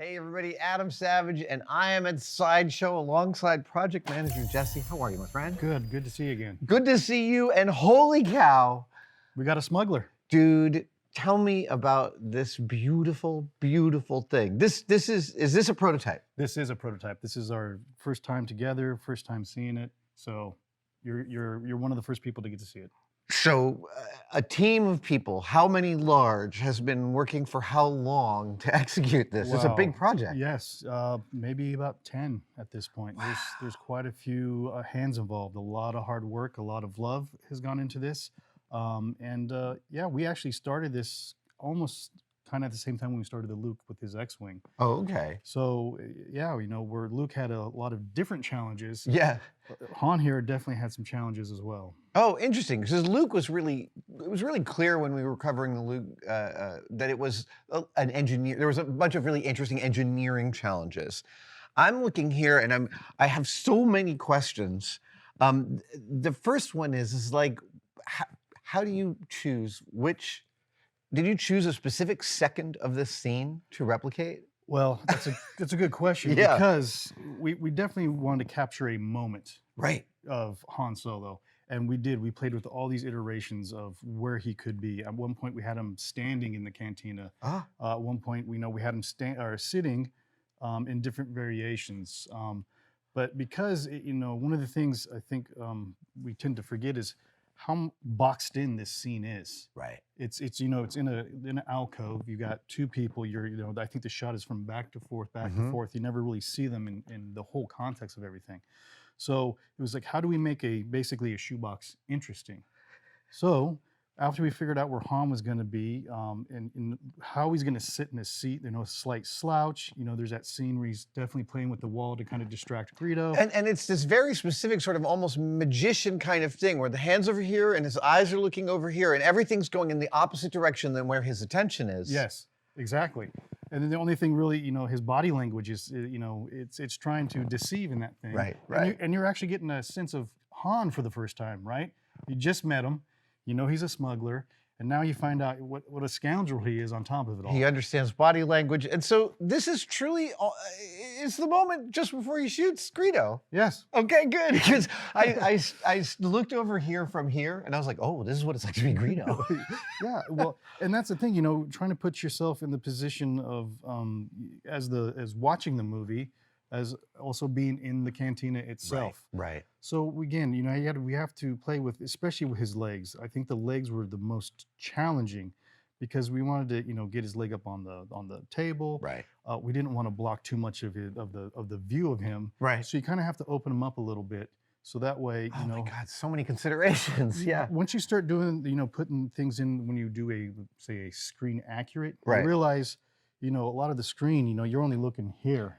Hey everybody, Adam Savage, and I am at Sideshow alongside project manager Jesse. How are you, my friend? Good to see you again. Good to see you, and holy cow. We got a smuggler. Dude, tell me about this beautiful, beautiful thing. Is this a prototype? This is a prototype. This is our first time together, first time seeing it. So you're one of the first people to get to see it. So, a team of people, how many large, has been working for how long to execute this? It's a big project. Yes, maybe about 10 at this point. Wow. There's quite a few hands involved. A lot of hard work, a lot of love has gone into this. Yeah, we actually started this almost kind of at the same time when we started the Luke with his X-Wing. Oh, okay. So yeah, where Luke had a lot of different challenges. Yeah. Han here definitely had some challenges as well. Oh, interesting, because Luke was it was really clear when we were covering the Luke that it was an engineer. There was a bunch of really interesting engineering challenges. I'm looking here and I have so many questions. The first one is like, how do you choose which? Did you choose a specific second of this scene to replicate? Well, that's a good question. Yeah. Because we definitely wanted to capture a moment Right. of Han Solo. And we did. We played with all these iterations of where he could be. At one point, we had him standing in the cantina. At one point, we had him sitting in different variations. But because one of the things I think we tend to forget is how boxed in this scene is. Right. It's in an alcove. You got two people. I think the shot is from back to forth, back to forth. You never really see them in the whole context of everything. So it was like, how do we make basically a shoebox interesting? So after we figured out where Han was going to be and how he's going to sit in his seat, a slight slouch. There's that scene where he's definitely playing with the wall to kind of distract Greedo. And it's this very specific sort of almost magician kind of thing where the hand's over here and his eyes are looking over here and everything's going in the opposite direction than where his attention is. Yes, exactly. And then the only thing really, his body language is, it's trying to deceive in that thing. Right. And you're actually getting a sense of Han for the first time, right? You just met him. He's a smuggler. And now you find out what a scoundrel he is on top of it all. He understands body language. And so this is truly, it's the moment just before he shoots Greedo. Yes. Okay, good. Because I looked over here from here and I was like, oh, this is what it's like to be Greedo. Yeah, well, and that's the thing, trying to put yourself in the position of, as watching the movie, as also being in the cantina itself. Right. So again, we have to play with, especially with his legs. I think the legs were the most challenging because we wanted to, get his leg up on the table. Right. We didn't want to block too much of the view of him. Right. So you kind of have to open him up a little bit. So that way, oh my God, so many considerations. Yeah. Once you start doing, putting things in when you do a screen accurate, right. you realize, a lot of the screen, you're only looking here.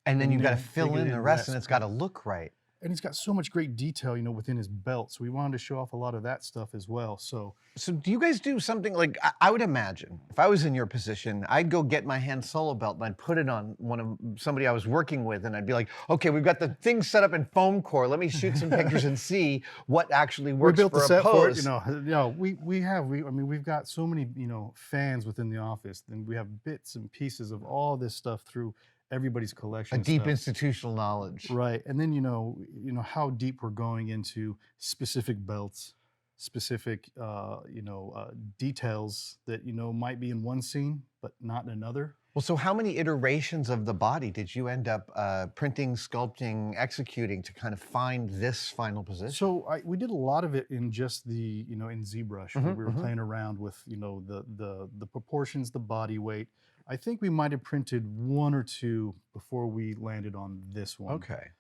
And then you've got to fill in the rest and it's got to look right. And he's got so much great detail, within his belt. So we wanted to show off a lot of that stuff as well. So do you guys do something like, I would imagine, if I was in your position, I'd go get my Han Solo belt and I'd put it on somebody I was working with and I'd be like, okay, we've got the thing set up in foam core. Let me shoot some pictures and see what actually works for a set pose. For it. We've got so many, fans within the office, and we have bits and pieces of all this stuff through everybody's collection. A deep institutional knowledge. Right. And then, how deep we're going into specific belts, specific, details that, might be in one scene, but not in another. Well, so how many iterations of the body did you end up printing, sculpting, executing to kind of find this final position? So we did a lot of it in just the, in ZBrush. We were playing around with, the proportions, the body weight. I think we might have printed one or two before we landed on this one. Okay.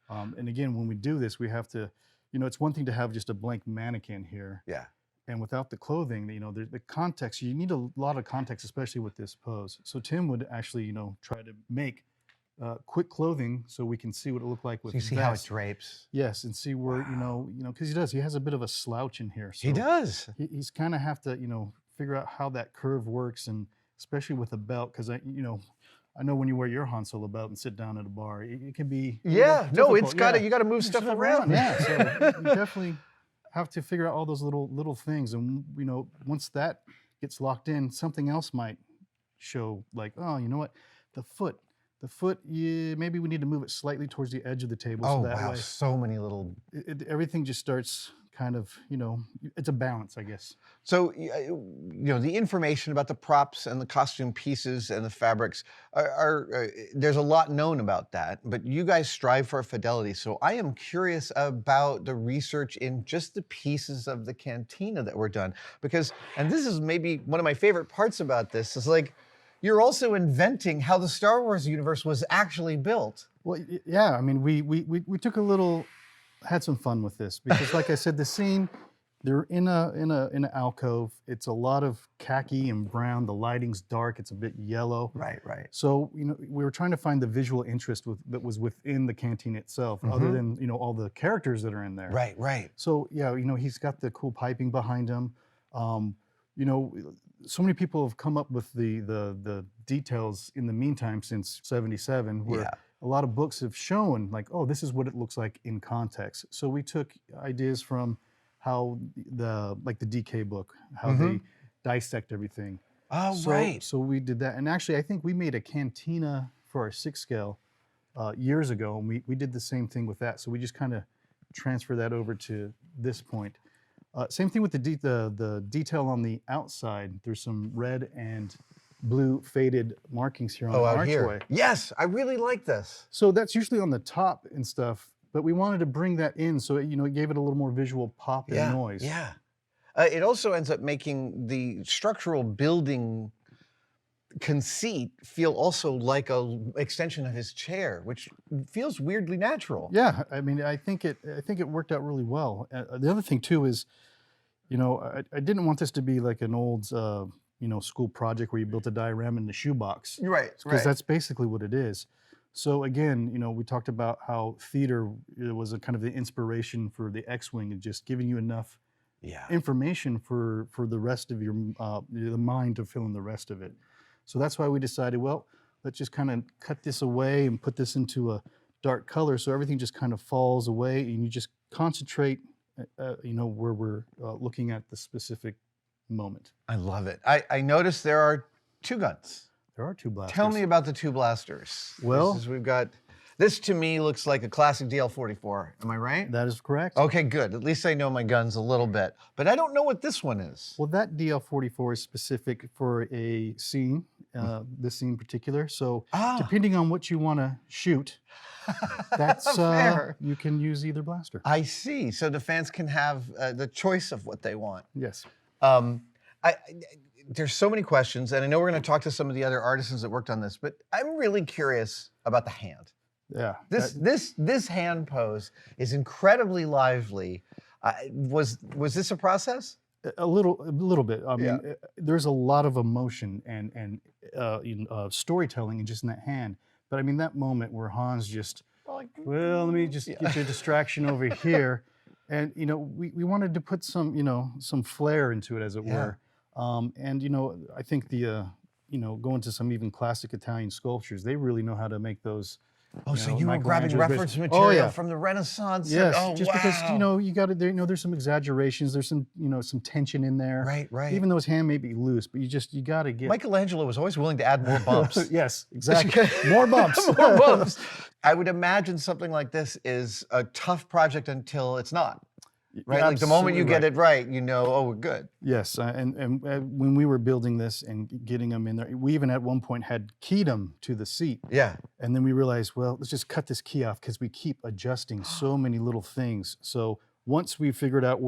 And again, when we do this, we have to, it's one thing to have just a blank mannequin here. Yeah. And without the clothing, the context, you need a lot of context, especially with this pose. So Tim would actually, try to make quick clothing so we can see what it looked like with so you see how it drapes. Yes, and see where, because he has a bit of a slouch in here. So he does. He's kind of have to, figure out how that curve works, and especially with a belt, because I know when you wear your Han Solo belt and sit down at a bar, it can be it's got to, you got to move stuff around. Yeah, so you definitely have to figure out all those little things, and once that gets locked in, something else might show, like, oh, you know what, the foot. The foot, yeah, maybe we need to move it slightly towards the edge of the table, so Oh, that wow, way so many little. everything just starts kind of, it's a balance, I guess. So, the information about the props and the costume pieces and the fabrics there's a lot known about that, but you guys strive for fidelity. So I am curious about the research in just the pieces of the cantina that were done, because, and this is maybe one of my favorite parts about this, is like, you're also inventing how the Star Wars universe was actually built. Well, yeah, I mean, we took a little, had some fun with this because, like I said, the scene, they're in an alcove. It's a lot of khaki and brown. The lighting's dark. It's a bit yellow. Right, right. So we were trying to find the visual interest that was within the canteen itself, other than all the characters that are in there. Right, right. So yeah, he's got the cool piping behind him. So many people have come up with the details in the meantime since '77, where a lot of books have shown like, oh, this is what it looks like in context. So we took ideas from how the DK book, how they dissect everything. Oh, right. So we did that, and actually, I think we made a cantina for our 6 scale years ago, and we did the same thing with that. So we just kind of transfer that over to this point. Same thing with the detail on the outside. There's some red and blue faded markings here on the out archway. here. Yes, I really like this. So that's usually on the top and stuff, but we wanted to bring that in so it gave it a little more visual pop and noise. Yeah. It also ends up making the structural building conceit feel also like an extension of his chair, which feels weirdly natural. Yeah, I mean, I think it worked out really well. The other thing too is, I didn't want this to be like an old, school project where you built a diorama in the shoebox. Right, Because that's basically what it is. So again, we talked about how theater was a kind of the inspiration for the X-Wing and just giving you enough information for the rest of your the mind to fill in the rest of it. So that's why we decided, well, let's just kind of cut this away and put this into a dark color, so everything just kind of falls away, and you just concentrate, where we're looking at the specific moment. I love it. I noticed there are 2 guns. There are 2 blasters. Tell me about the 2 blasters. Well, we've got. This to me looks like a classic DL-44. Am I right? That is correct. Okay, good. At least I know my guns a little bit. But I don't know what this one is. Well, that DL-44 is specific for a scene, this scene in particular. So depending on what you want to shoot, that's you can use either blaster. I see. So the fans can have the choice of what they want. Yes. There's so many questions, and I know we're going to talk to some of the other artisans that worked on this, but I'm really curious about the hand. Yeah. This hand pose is incredibly lively. Was this a process? A little bit. I mean, there's a lot of emotion and storytelling just in that hand. But I mean, that moment where Hans just, well, let me just get you a distraction over here, and we wanted to put some flair into it, as it were. And I think going to some even classic Italian sculptures, they really know how to make those. Oh, so you were grabbing reference material from the Renaissance? Yes, just because you got to. There's some exaggerations. There's some some tension in there. Right, right. Even though his hand may be loose, but you got to get. Michelangelo was always willing to add more bumps. Yes, exactly. More bumps. More bumps. I would imagine something like this is a tough project until it's not. Right, like the moment you get it right, oh, we're good. Yes, and when we were building this and getting them in there, we even at one point had keyed them to the seat. Yeah. And then we realized, well, let's just cut this key off because we keep adjusting so many little things. So once we figured out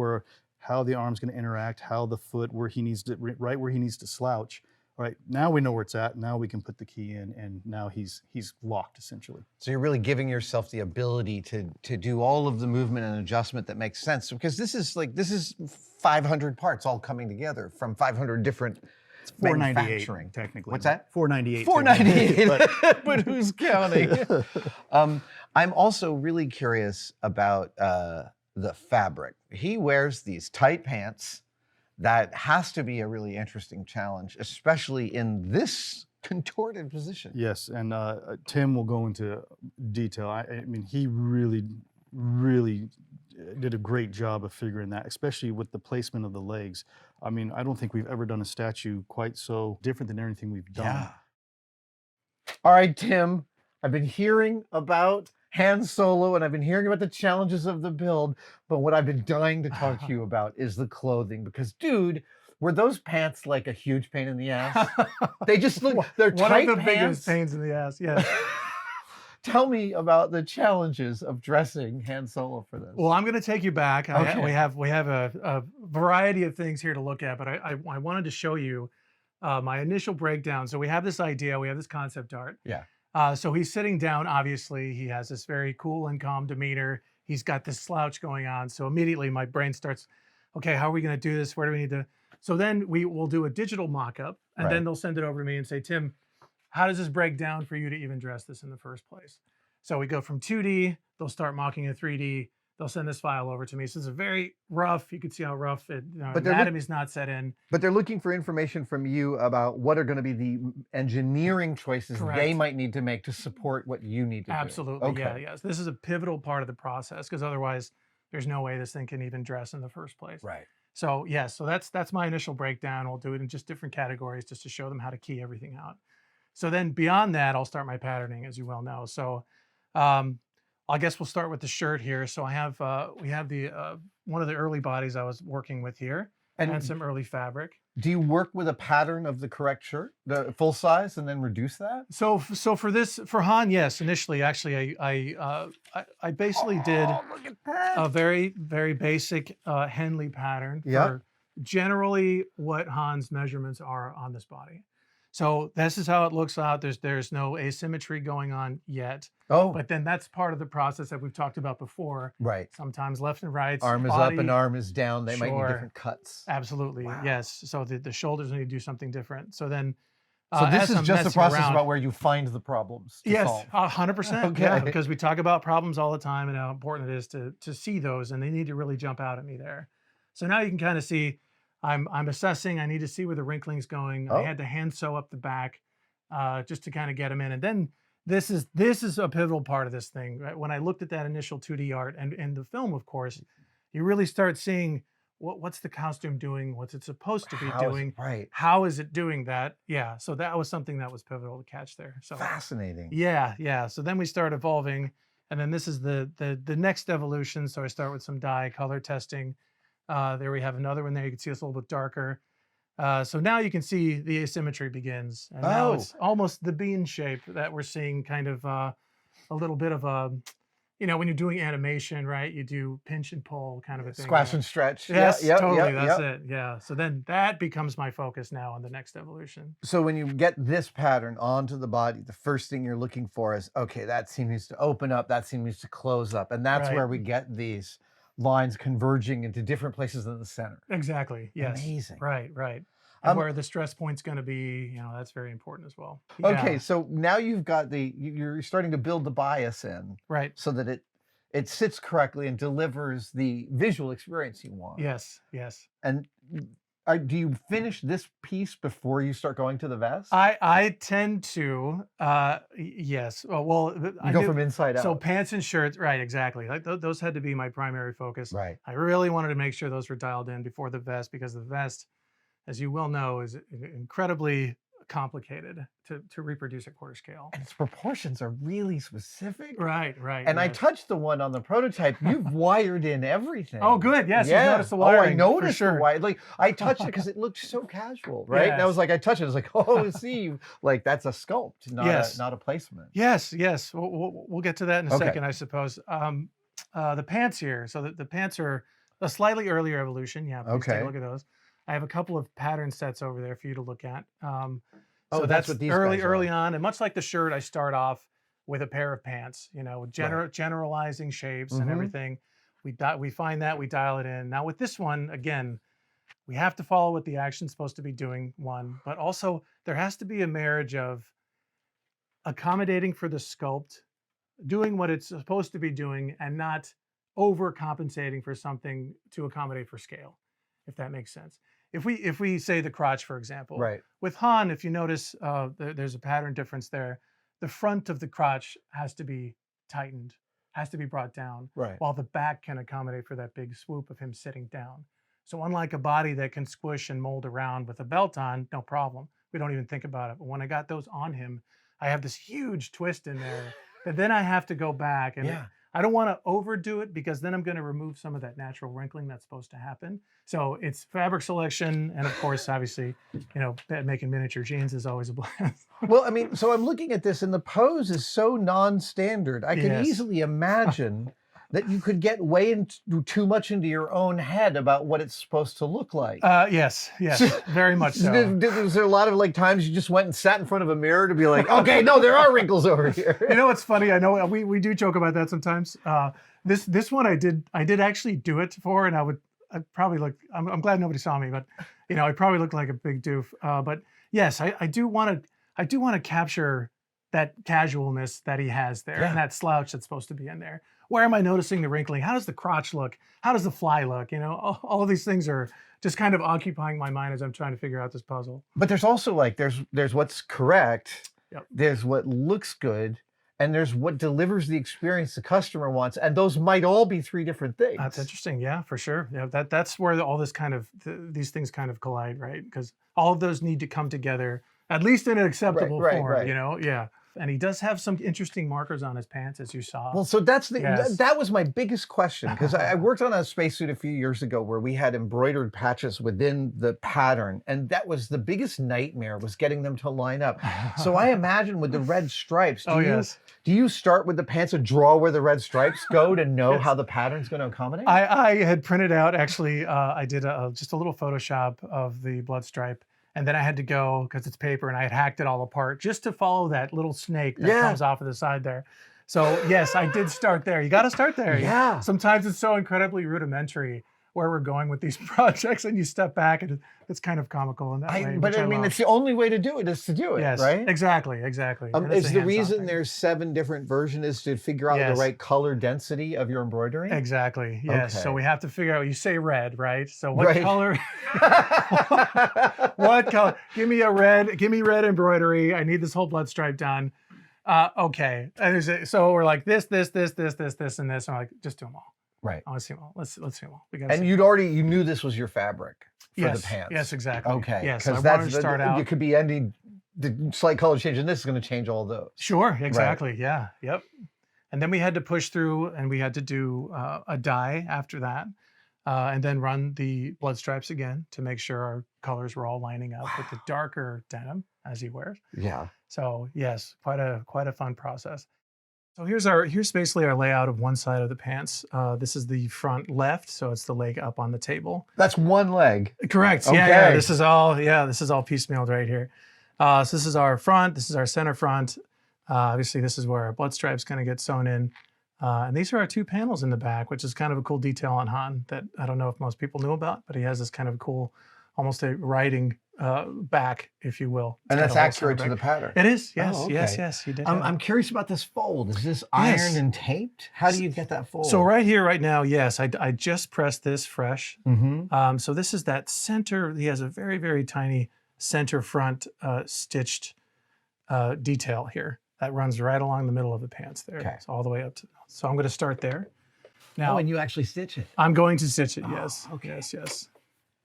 how the arm's going to interact, how the foot, where he needs to slouch. All right, now we know where it's at. Now we can put the key in, and now he's locked essentially. So you're really giving yourself the ability to do all of the movement and adjustment that makes sense, because this is 500 parts all coming together from 500 different. It's 498 technically. What's that? 498. 498. But who's counting? I'm also really curious about the fabric. He wears these tight pants. That has to be a really interesting challenge, especially in this contorted position. Yes, and Tim will go into detail. I mean, he really, really did a great job of figuring that, especially with the placement of the legs. I mean, I don't think we've ever done a statue quite so different than everything we've done. Yeah. All right, Tim, I've been hearing about Han Solo and I've been hearing about the challenges of the build, but what I've been dying to talk to you about is the clothing because, dude, were those pants like a huge pain in the ass? They just look, they're One tight of the pants. biggest pains in the ass, yes. Tell me about the challenges of dressing Han Solo for this. Well, I'm going to take you back. Okay. We have a variety of things here to look at, but I wanted to show you my initial breakdown. So we have this idea, we have this concept art. Yeah. So he's sitting down, obviously. He has this very cool and calm demeanor. He's got this slouch going on. So immediately my brain starts, okay, how are we going to do this? Where do we need to? So then we'll do a digital mock-up, and then they'll send it over to me and say, Tim, how does this break down for you to even dress this in the first place? So we go from 2D, they'll start mocking a 3D, they'll send this file over to me. So it's a very rough, you can see how rough it, but anatomy's not set in. But they're looking for information from you about what are going to be the engineering choices they might need to make to support what you need to do. Absolutely, yeah, yes. This is a pivotal part of the process because otherwise there's no way this thing can even dress in the first place. Right. So yes, so that's my initial breakdown. We'll do it in just different categories just to show them how to key everything out. So then beyond that, I'll start my patterning, as you well know. So I guess we'll start with the shirt here. So I have we have the one of the early bodies I was working with here, and some early fabric. Do you work with a pattern of the correct shirt, the full size, and then reduce that? So for this, for Han, yes, initially, actually, I basically did a very, very basic Henley pattern for generally what Han's measurements are on this body. So this is how it looks out. There's no asymmetry going on yet. Oh. But then that's part of the process that we've talked about before. Right. Sometimes left and right. Arm is up and arm is down. They might need different cuts. Absolutely. Wow. Yes. So the shoulders need to do something different. So then so this is just a process about where you find the problems to solve. 100%. Okay. Yeah, because we talk about problems all the time and how important it is to see those, and they need to really jump out at me there. So now you can kind of see I'm assessing. I need to see where the wrinkling's going. I had to hand sew up the back just to kind of get them in. And then this is a pivotal part of this thing. Right? When I looked at that initial 2D art and the film, of course, you really start seeing what's the costume doing, what's it supposed to be doing, how is it doing that? Yeah, so that was something that was pivotal to catch there. So fascinating. Yeah, yeah. So then we start evolving, and then this is the next evolution. So I start with some dye color testing. There we have another one there. You can see it's a little bit darker. So now you can see the asymmetry begins. And now it's almost the bean shape that we're seeing, kind of a little bit of a, when you're doing animation, right? You do pinch and pull kind of a thing. Squash and stretch. Yes, totally. That's it. Yeah. So then that becomes my focus now on the next evolution. So when you get this pattern onto the body, the first thing you're looking for is, okay, that seam needs to open up, that seam needs to close up. And that's where we get these lines converging into different places in the center. Exactly. Yes. Amazing. Right. Right. And where the stress point's going to be, that's very important as well. Yeah. Okay, so now you've got you're starting to build the bias in, right, so that it sits correctly and delivers the visual experience you want. Yes. Yes. And do you finish this piece before you start going to the vest? I tend to, yes. Well, you go from inside out. So pants and shirts, right? Exactly. Like those had to be my primary focus. Right. I really wanted to make sure those were dialed in before the vest, because the vest, as you well know, is incredibly complicated to reproduce at quarter scale. And its proportions are really specific. Right, right. And I touched the one on the prototype. You've wired in everything. Oh, good. Yes, you noticed the wiring. Oh, I noticed the wiring. Like, I touched it because it looked so casual, right? Yes. And I was like, I touched it. I was like, oh, see, like that's a sculpt, not a placement. Yes, yes. We'll get to that in a second, I suppose. The pants here. So the pants are a slightly earlier evolution. Yeah, please take a look at those. I have a couple of pattern sets over there for you to look at. So that's what these early on, and much like the shirt, I start off with a pair of pants, with generalizing shapes and everything. We find that, we dial it in. Now with this one, again, we have to follow what the action's supposed to be doing, one, but also there has to be a marriage of accommodating for the sculpt, doing what it's supposed to be doing, and not overcompensating for something to accommodate for scale, if that makes sense. If we say the crotch, for example, with Han, if you notice, there's a pattern difference there. The front of the crotch has to be tightened, has to be brought down, while the back can accommodate for that big swoop of him sitting down. So unlike a body that can squish and mold around with a belt on, no problem. We don't even think about it. But when I got those on him, I have this huge twist in there that then I have to go back and Yeah. I don't want to overdo it because then I'm going to remove some of that natural wrinkling that's supposed to happen. So it's fabric selection. And of course, obviously, making miniature jeans is always a blast. Well, I mean, so I'm looking at this and the pose is so non-standard. I can Yes. easily imagine that you could get too much into your own head about what it's supposed to look like. Yes, very much so. Was there a lot of like times you just went and sat in front of a mirror to be like, okay, no, there are wrinkles over here. You know what's funny? I know we do joke about that sometimes. This one I did actually do it for, and I'd probably look. I'm glad nobody saw me, but I probably looked like a big doof. But yes, I do want to capture that casualness that he has there, and that slouch that's supposed to be in there. Where am I noticing the wrinkling? How does the crotch look? How does the fly look? All of these things are just kind of occupying my mind as I'm trying to figure out this puzzle. But there's also like there's what's correct, Yep. there's what looks good, and there's what delivers the experience the customer wants, and those might all be three different things. That's interesting. Yeah, for sure. Yeah, that's where all this kind of these things kind of collide, right? Because all of those need to come together, at least in an acceptable form. Right. Yeah. And he does have some interesting markers on his pants, as you saw. Well, so that's Yes. that was my biggest question, because I worked on a spacesuit a few years ago where we had embroidered patches within the pattern, and that was the biggest nightmare, was getting them to line up. So I imagine with the red stripes, do you start with the pants and draw where the red stripes go to know how the pattern's going to accommodate? I had printed out, actually, I did just a little Photoshop of the blood stripe. And then I had to go, because it's paper, and I had hacked it all apart just to follow that little snake that comes off of the side there. So yes, I did start there. You got to start there. Yeah. Sometimes it's so incredibly rudimentary where we're going with these projects, and you step back, and it's kind of comical in that way. But I mean, it's the only way to do it is to do it, yes, right? Exactly. Is And the reason there's 7 different versions is to figure out the right color density of your embroidery? Exactly. Yes. Okay. So we have to figure out. You say red, right? So what color? What color? Give me red embroidery. I need this whole blood stripe done. Okay. And so we're like this, and this. And I'm like, just do them all. Right. I want to see them all. Let's see them all. And you knew this was your fabric for the pants. Yes, exactly. Okay. Yes, I Because wanted to start out. It could be the slight color change in this is going to change all those. Sure, exactly. Right. Yeah, yep. And then we had to push through, and we had to do a dye after that, and then run the blood stripes again to make sure our colors were all lining up with the darker denim as he wears. Yeah. So yes, quite a fun process. So here's basically our layout of one side of the pants. This is the front left, so it's the leg up on the table. That's one leg. Correct. Okay. Yeah. This is all piecemealed right here. So this is our front. This is our center front. Obviously, this is where our blood stripe's going to get sewn in. And these are our 2 panels in the back, which is kind of a cool detail on Han that I don't know if most people knew about, but he has this kind of cool, almost a writing back, if you will. And that's accurate to the pattern. It is. Yes. Oh, okay. Yes. You did. I'm curious about this fold. Is this ironed and taped? How do you get that fold? So right here, right now, yes, I just pressed this fresh. Mm-hmm. So this is that center. He has a very, very tiny center front stitched detail here that runs right along the middle of the pants there. Okay. So all the way up to. So I'm going to start there. Now, and you actually stitch it. I'm going to stitch it. Yes. Okay. Yes.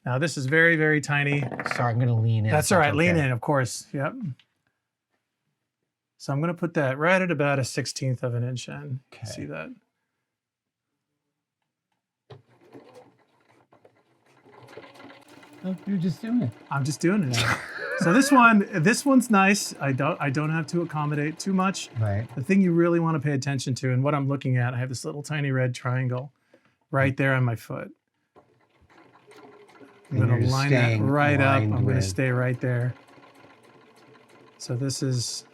Now this is very, very tiny. Sorry, I'm going to lean in. That's all right. Okay. Lean in, of course. Yep. So I'm going to put that right at about 1/16 of an inch in. Okay. See that? Oh, you're just doing it. I'm just doing it now. So this one's nice. I don't have to accommodate too much. Right. The thing you really want to pay attention to, and what I'm looking at, I have this little tiny red triangle right there on my foot. I'm going to line that right up. I'm going to stay right there. So this is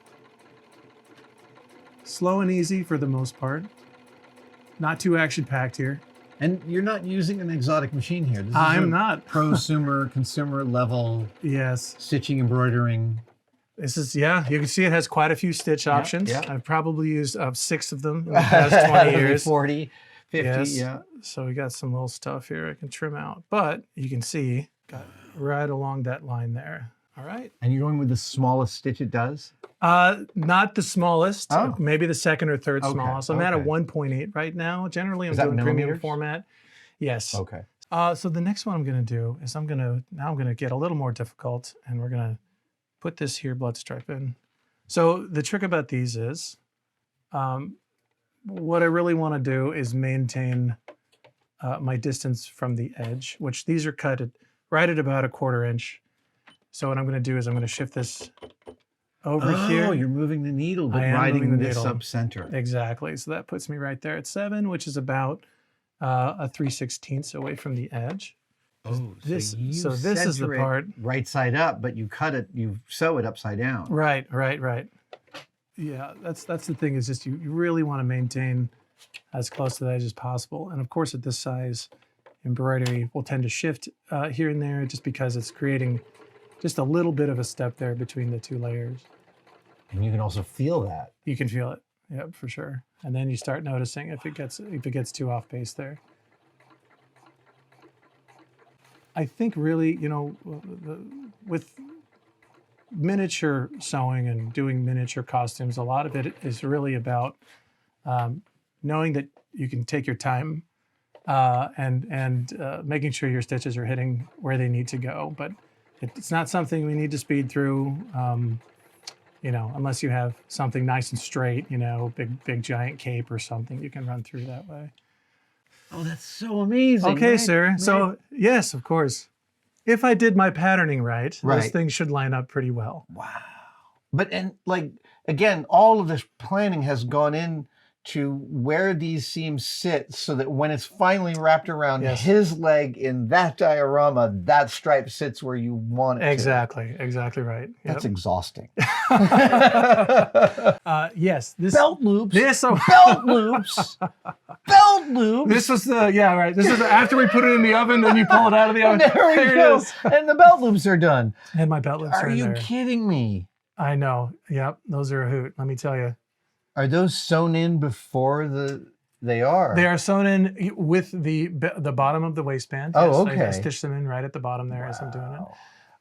slow and easy for the most part. Not too action-packed here. And you're not using an exotic machine here. This is I'm not. Prosumer, consumer level. Yes. Stitching, embroidering. This is, yeah, you can see it has quite a few stitch options. Yeah. I've probably used 6 of them in the past 20 years. 40, 50, yes. yeah. So we got some little stuff here I can trim out. But you can see, got right along that line there. All right. And you're going with the smallest stitch it does? Not the smallest, maybe the second or third smallest. I'm at a 1.8 right now. Generally, I'm doing premium format. Yes. Okay. So the next one I'm going to do is I'm going to get a little more difficult, and we're going to put this here blood stripe in. So the trick about these is, what I really want to do is maintain my distance from the edge, which these are cut at right at about 1/4 inch. So what I'm going to do is I'm going to shift this over here. Oh, you're moving the needle, but I am moving riding the this needle. up center. Exactly. So that puts me right there at 7, which is about a 3/16 away from the edge. Oh, This, you so this is the center it part. right side up, but you cut it, you sew it upside down. Right. Yeah, that's the thing, is just you really want to maintain as close to the edge as possible. And of course, at this size, embroidery will tend to shift here and there just because it's creating just a little bit of a step there between the 2 layers. And you can also feel that. You can feel it, yep, for sure. And then you start noticing if it gets too off base there. I think really, with miniature sewing and doing miniature costumes, a lot of it is really about knowing that you can take your time and making sure your stitches are hitting where they need to go. But it's not something we need to speed through, unless you have something nice and straight, big giant cape or something you can run through that way. Oh, that's so amazing. Okay, right? sir. Right. So yes, of course. If I did my patterning right, those Right. things should line up pretty well. Wow. But, and like, again, all of this planning has gone in to where these seams sit so that when it's finally wrapped around Yes. his leg in that diorama, that stripe sits where you want it Exactly right. to. That's Yep. exhausting. Yes, this Belt loops. this Belt loops. Belt loops. this was the This is after we put it in the oven, then you pull it out of the oven. There we There go. it is. And the belt loops are done. And my belt loops are Are in you there. kidding me? I know. Yep, those are a hoot. Let me tell you. Are those sewn in before they are? They are sewn in with the bottom of the waistband. Oh, Yes, I okay. stitched them in right at the bottom there as I'm doing it.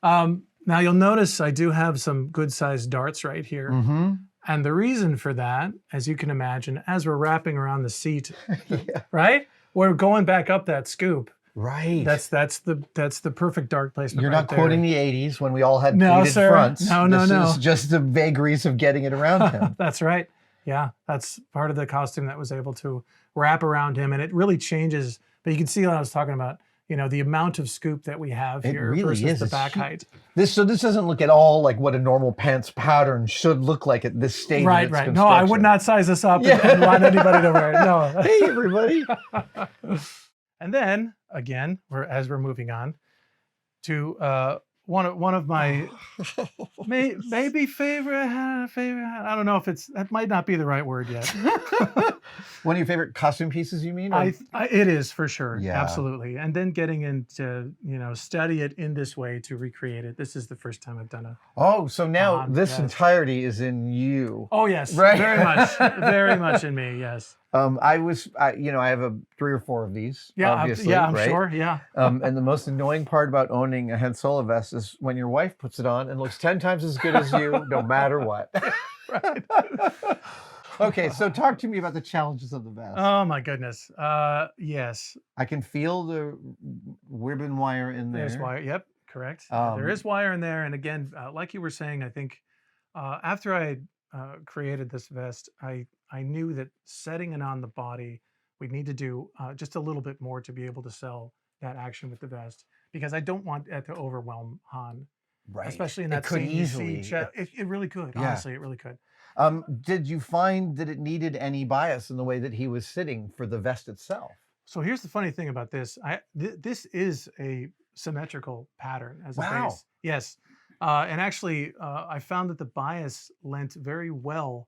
Wow. Now you'll notice I do have some good sized darts right here. Mm-hmm. And the reason for that, as you can imagine, as we're wrapping around the seat, Yeah. right? We're going back up that scoop. Right. That's the perfect dart placement. You're right not quoting there. the 80s when we all had No, pleated sir. fronts. No. This is just the vagaries of getting it around him. That's right. Yeah, that's part of the costume that was able to wrap around him, and it really changes. But you can see what I was talking about. The amount of scoop that we have It here really versus is. the It's back huge. height. This doesn't look at all like what a normal pants pattern should look like at this stage. Right. of its No, I would construction. not size this up Yeah. and want anybody to wear it. No. Hey, everybody. And then again, as we're moving on to one of my maybe favorite. I don't know if that might not be the right word yet. One of your favorite costume pieces, you mean? Or- It is for sure, Yeah. absolutely. And then getting into study it in this way to recreate it. This is the first time I've done a. Oh, so now this yes. entirety is in you. Oh yes, Right. very much in me. Yes. I have 3 or 4 of these. Yeah. obviously, I'm right? sure. Yeah. And the most annoying part about owning a Han Solo vest is when your wife puts it on and looks 10 times as good as you, no matter what. Right. Okay, so talk to me about the challenges of the vest. Oh my goodness. Yes. I can feel the ribbon wire in there. There's wire. Yep, correct. Um, there is wire in there, and again, like you were saying, I think after I created this vest, I knew that setting it on the body, we'd need to do just a little bit more to be able to sell that action with the vest, because I don't want it to overwhelm Han, Right. especially in It that could scene you easily. see. It really could. Yeah. Honestly, it really could. Did you find that it needed any bias in the way that he was sitting for the vest itself? So here's the funny thing about this. This is a symmetrical pattern as a Wow. base. Yes. And actually, I found that the bias lent very well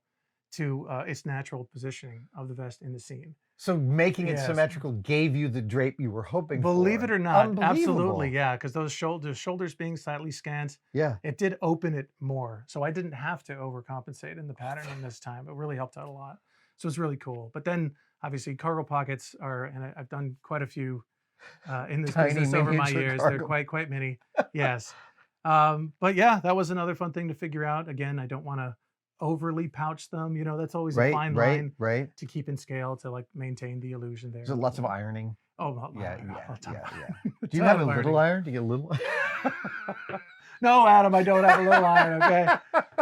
to its natural positioning of the vest in the scene. So making it Yes. symmetrical gave you the drape you were hoping for. Believe it or not, Unbelievable. absolutely, yeah. Because those shoulders being slightly scant, Yeah. it did open it more. So I didn't have to overcompensate in the patterning this time. It really helped out a lot. So it's really cool. But then obviously cargo pockets are, and I've done quite a few in this Tiny business over my miniature years. cargo. They're quite many. Yes. But yeah, that was another fun thing to figure out. Again, I don't want to overly pouch them. That's always a fine line Right. to keep in scale to like maintain the illusion there. There's lots of ironing. Oh, Yeah. a ton of Do you have a ironing. little iron? Do you get a little? No, Adam, I don't have a little iron. Okay,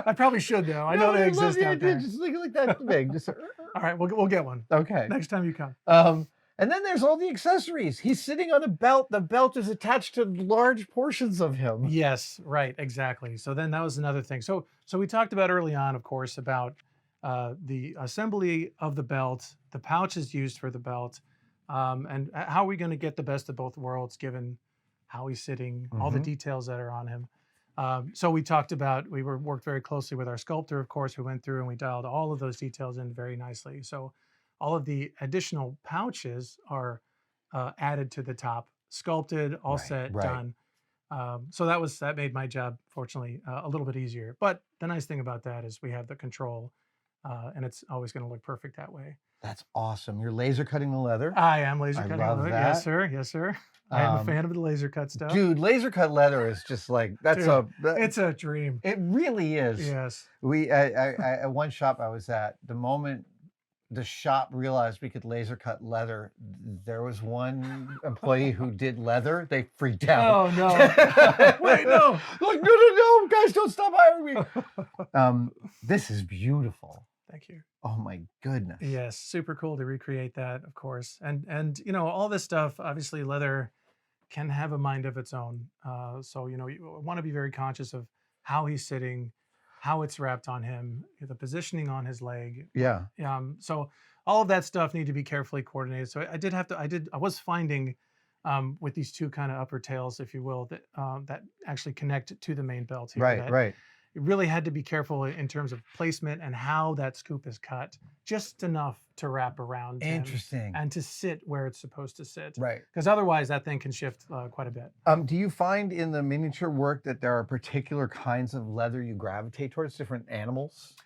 I probably should though. I know they exist out there. Just like that big. Just, All right, we'll get one okay. next time you come. And then there's all the accessories. He's sitting on a belt. The belt is attached to large portions of him. Yes, right, exactly. So then that was another thing. So we talked about early on, of course, about the assembly of the belt, the pouches used for the belt, and how are we going to get the best of both worlds given how he's sitting, all the details that are on him. So we talked about, we worked very closely with our sculptor, of course, who went through and we dialed all of those details in very nicely. So all of the additional pouches are added to the top, sculpted, all set, done. So that made my job, fortunately, a little bit easier. But the nice thing about that is we have the control, and it's always going to look perfect that way. That's awesome. You're laser cutting the leather. I am laser cutting love leather. that. Yes, sir. Yes, sir. I am a fan of the laser cut stuff. Dude, laser cut leather is just like, that's it's a dream. It really is. Yes. At one shop I was at, the moment the shop realized we could laser cut leather, there was one employee who did leather. They freaked out. Oh no! Wait, no! Like no, guys, don't stop hiring me. This is beautiful. Thank you. Oh my goodness. Yes, super cool to recreate that, of course, and you know all this stuff. Obviously, leather can have a mind of its own. So you know you want to be very conscious of how he's sitting, how it's wrapped on him, the positioning on his leg. Yeah. So all of that stuff need to be carefully coordinated. So I was finding with these two kind of upper tails, if you will, that actually connect to the main belt here. Right. You really had to be careful in terms of placement and how that scoop is cut, just enough to wrap around him and to sit where it's supposed to sit. Right. Because otherwise that thing can shift quite a bit. Do you find in the miniature work that there are particular kinds of leather you gravitate towards, different animals?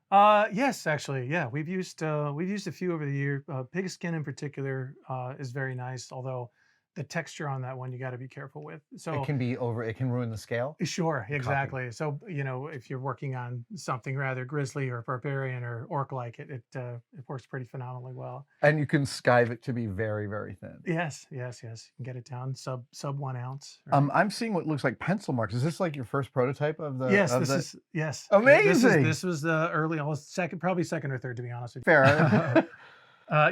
Yes, actually, yeah. We've used a few over the year. Pigskin in particular is very nice, although the texture on that one you got to be careful with. So it can ruin the scale. Sure, exactly. So you know, if you're working on something rather grisly or barbarian or orc-like, it works pretty phenomenally well. And you can skive it to be very, very thin. Yes. You can get it down sub 1 ounce. Right? I'm seeing what looks like pencil marks. Is this like your first prototype of the? Yes, yes. Amazing. This was the early, probably second or third, to be honest with you. Fair.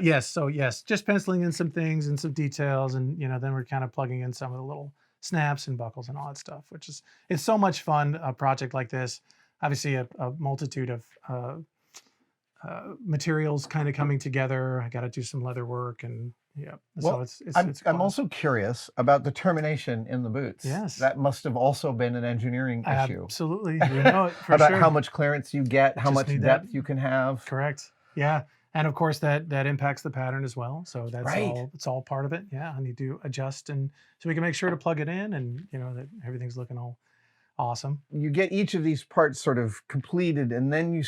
Yes, just penciling in some things and some details, and you know, then we're kind of plugging in some of the little snaps and buckles and all that stuff, it's so much fun. A project like this, obviously a multitude of materials kind of coming together. I got to do some leather work, and well, so I'm also curious about the termination in the boots. Yes, that must have also been an engineering issue. Absolutely, you know it for about sure. how much clearance you get, how much depth you can have. Correct. Yeah. And of course that impacts the pattern as well. So that's it's all part of it. Yeah. I need to adjust, and so we can make sure to plug it in, and you know that everything's looking all awesome. You get each of these parts sort of completed, and then you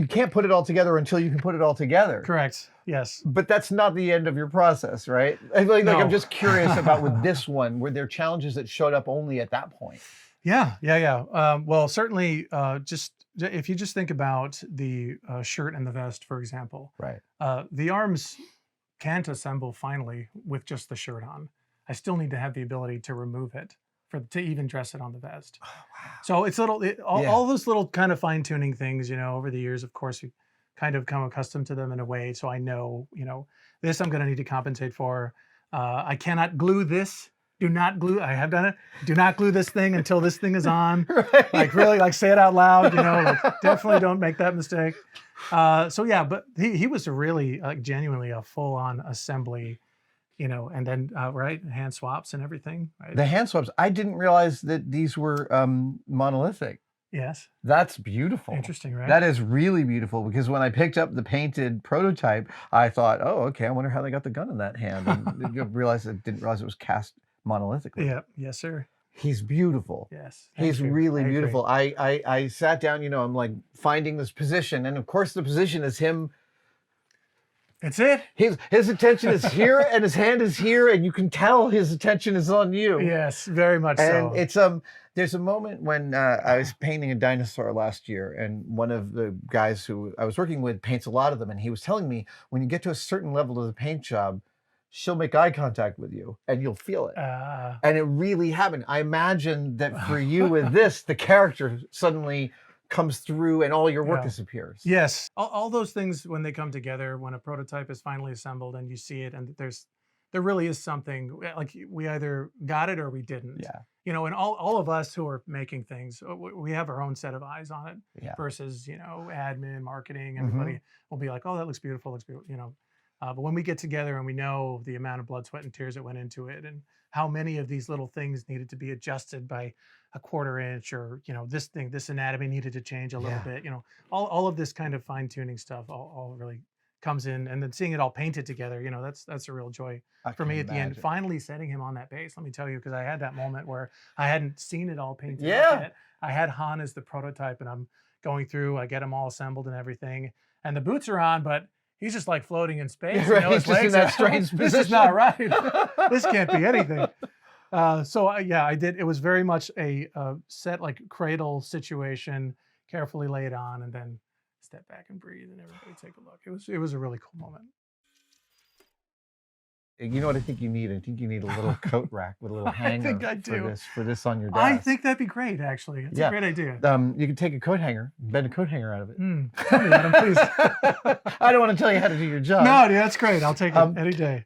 can't put it all together until you can put it all together. Correct. Yes. But that's not the end of your process, right? Like I'm just curious about with this one, were there challenges that showed up only at that point? Yeah. Well, certainly just if you just think about the shirt and the vest, for example, right? The arms can't assemble finally with just the shirt on. I still need to have the ability to remove it to even dress it on the vest. Oh, wow. So it's all those little kind of fine tuning things, you know, over the years, of course, we kind of come accustomed to them in a way. So I know, you know, this I'm going to need to compensate for. I cannot glue this. Do not glue. I have done it. Do not glue this thing until this thing is on. Right. Like really, like say it out loud. You know, like definitely don't make that mistake. So yeah, but he was really like genuinely a full-on assembly, you know, and then hand swaps and everything. Right? The hand swaps. I didn't realize that these were monolithic. Yes. That's beautiful. Interesting, right? That is really beautiful, because when I picked up the painted prototype, I thought, oh, okay, I wonder how they got the gun in that hand. And didn't realize it was cast monolithically. Yeah. Yes, sir. He's beautiful. Yes. He's really beautiful. I sat down, you know, I'm like finding this position, and of course the position is him. That's it. His attention is here and his hand is here, and you can tell his attention is on you. Yes, very much and so. It's there's a moment when I was painting a dinosaur last year, and one of the guys who I was working with paints a lot of them, and he was telling me when you get to a certain level of the paint job, she'll make eye contact with you and you'll feel it. And it really happened. I imagine that for you with this, the character suddenly comes through and all your work disappears. Yes. All those things, when they come together, when a prototype is finally assembled and you see it, and there really is something, like we either got it or we didn't. Yeah. You know, and all of us who are making things, we have our own set of eyes on it versus, you know, admin, marketing, everybody will be like, oh, that looks beautiful, you know. But when we get together and we know the amount of blood, sweat, and tears that went into it, and how many of these little things needed to be adjusted by a 1/4 inch, or, you know, this anatomy needed to change a little bit, you know, all of this kind of fine tuning stuff all really comes in, and then seeing it all painted together, you know, that's a real joy for me at the end. Finally setting him on that base, let me tell you, because I had that moment where I hadn't seen it all painted up yet. I had Han as the prototype, and I'm going through, I get him all assembled and everything, and the boots are on, but he's just like floating in space. Right, you know, his he's just in legs that are, strange this is not right. This can't be anything. So yeah, I did. It was very much a set, like cradle situation, carefully lay it on, and then step back and breathe, and everybody take a look. It was a really cool moment. You know what I think you need? I think you need a little coat rack with a little hanger I think I do. for this on your desk. I think that'd be great, actually. It's a great idea. You can take a coat hanger, bend a coat hanger out of it. Tell me, Adam, please. I don't want to tell you how to do your job. No, dude, that's great. I'll take it any day.